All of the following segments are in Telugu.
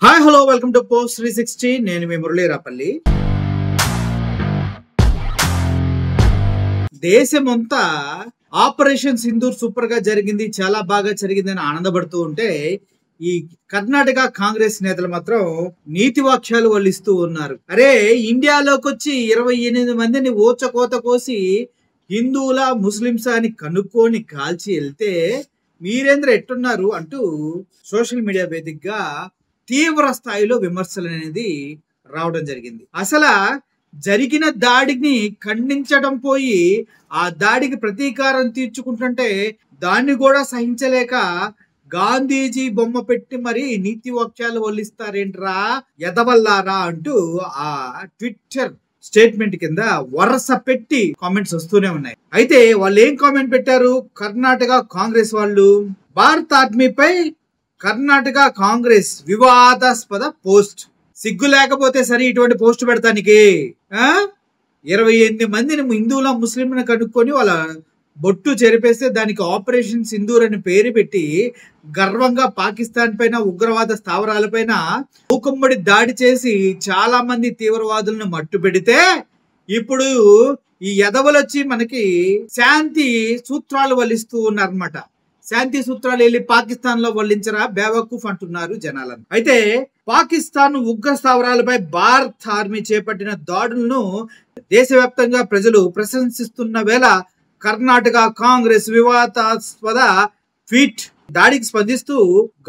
Hi hello welcome to post 360. నేను మీ మురళీరాపల్లి. దేశమంతా ఆపరేషన్ సింధూర్ సూపర్ గా జరిగింది, చాలా బాగా జరిగిందని ఆనందపడుతూ ఉంటే ఈ కర్ణాటక కాంగ్రెస్ నేతలు మాత్రం నీతి వాక్యాలు వల్లిస్తూ ఉన్నారు. అరే, ఇండియాలోకి వచ్చి 28 మందిని ఊచకోత కోసి హిందువుల ముస్లింస్ అని కనుక్కొని కాల్చి వెళ్తే మీరేంద్ర ఎట్టున్నారు అంటూ సోషల్ మీడియా వేదికగా తీవ్ర స్థాయిలో విమర్శలు అనేది రావడం జరిగింది. అసలు జరిగిన దాడిని ఖండించడం పోయి ఆ దాడికి ప్రతీకారం తీర్చుకుంటుంటే దాన్ని కూడా సహించలేక గాంధీజీ బొమ్మ పెట్టి మరి నీతి వాక్యాలు వల్లిస్తారేంట్రా ఎదవల్లారా అంటూ ఆ ట్విట్టర్ స్టేట్మెంట్ కింద వరుస పెట్టి కామెంట్స్ వస్తూనే ఉన్నాయి. అయితే వాళ్ళు ఏం కామెంట్ పెట్టారు? కర్ణాటక కాంగ్రెస్ వాళ్ళు భారత్ ఆర్మీపై కర్ణాటక కాంగ్రెస్ వివాదాస్పద పోస్ట్. సిగ్గు లేకపోతే సరే ఇటువంటి పోస్ట్ పెడతానికి 28 మందిని హిందువుల ముస్లింలను కనుక్కొని వాళ్ళ బొట్టు చెరిపేస్తే దానికి ఆపరేషన్ సింధూర్ అని పేరు పెట్టి గర్వంగా పాకిస్తాన్ పైన ఉగ్రవాద స్థావరాలపైన మూకుమ్మడి దాడి చేసి చాలా మంది తీవ్రవాదులను మట్టు పెడితే ఇప్పుడు ఈ ఎదవలు వచ్చి మనకి శాంతి సూత్రాలు వల్లిస్తూ ఉన్నారన్నమాట. శాంతి సూత్రాలు వెళ్ళి పాకిస్తాన్ లో వల్లించరా బేవకూఫ్ అంటున్నారు జనాలను. అయితే పాకిస్తాన్ ఉగ్ర స్థావరాలపై భారత్ ఆర్మీ చేపట్టిన దాడులను దేశవ్యాప్తంగా ప్రజలు ప్రశంసిస్తున్న వేళ కర్ణాటక కాంగ్రెస్ వివాదాస్పద ట్వీట్ దాడికి స్పందిస్తూ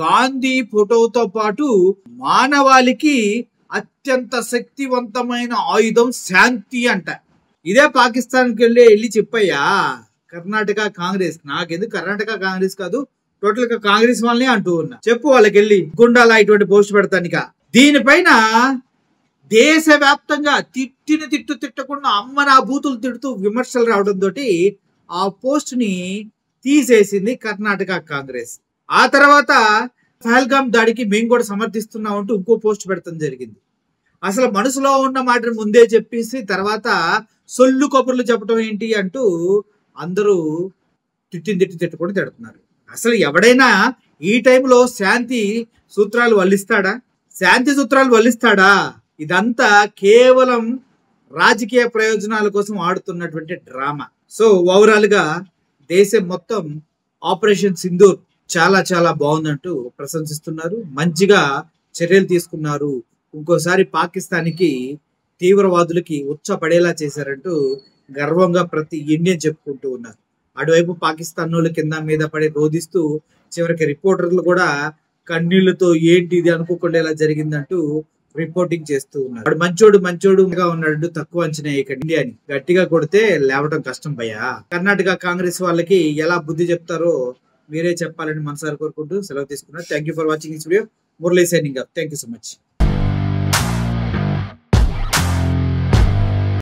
గాంధీ ఫోటోతో పాటు మానవాళికి అత్యంత శక్తివంతమైన ఆయుధం శాంతి అంట. ఇదే పాకిస్తాన్కి వెళ్ళి చెప్పయ్యా కర్ణాటక కాంగ్రెస్. నాకెందుకు కర్ణాటక కాంగ్రెస్ కాదు, టోటల్ గా కాంగ్రెస్ వాళ్ళని అంటూ ఉన్నా. చెప్పు వాళ్ళకి వెళ్ళి గుండాలా ఇటువంటి పోస్ట్ పెడతానిక. దీనిపైన దేశవ్యాప్తంగా తిట్టకుండా అమ్మనా బూతులు తిడుతూ విమర్శలు రావడం తోటి ఆ పోస్ట్ ని తీసేసింది కర్ణాటక కాంగ్రెస్. ఆ తర్వాత పహల్గామ్ దాడికి మేము కూడా సమర్థిస్తున్నాం అంటూ ఇంకో పోస్ట్ పెడతాం జరిగింది. అసలు మనసులో ఉన్న మాటను ముందే చెప్పేసి తర్వాత సొల్లు కబుర్లు చెప్పడం ఏంటి అంటూ అందరూ తిట్టుకొని తిడుతున్నారు. అసలు ఎవడైనా ఈ టైంలో శాంతి సూత్రాలు వల్లిస్తాడా? శాంతి సూత్రాలు వల్లిస్తాడా? ఇదంతా కేవలం రాజకీయ ప్రయోజనాల కోసం ఆడుతున్నటువంటి డ్రామా. సో ఓవరాల్ గా దేశం మొత్తం ఆపరేషన్ సింధూర్ చాలా చాలా బాగుందంటూ ప్రశంసిస్తున్నారు. మంచిగా చర్యలు తీసుకున్నారు. ఇంకోసారి పాకిస్తాన్కి తీవ్రవాదులకి ఉచ్చపడేలా చేశారంటూ గర్వంగా ప్రతి ఇండియన్ చెప్పుకుంటూ ఉన్నారు. అటువైపు పాకిస్తాన్ వాళ్ళు కింద మీద పడి రోధిస్తూ చివరికి రిపోర్టర్లు కూడా కన్నీళ్లతో ఏంటి ఇది అనుకోకుండా ఇలా జరిగిందంటూ రిపోర్టింగ్ చేస్తూ ఉన్నారు. వాడు మంచోడుగా ఉన్నాడు, తక్కువ అంచనా ఇక్కడ ఇండియాని గట్టిగా కొడితే లేవటం కష్టం భయ్యా. కర్ణాటక కాంగ్రెస్ వాళ్ళకి ఎలా బుద్ధి చెప్తారో మీరే చెప్పాలని మనసారి కోరుకుంటూ సెలవు తీసుకున్నారు. Thank you for watching this video. Murali signing up. Thank you so much.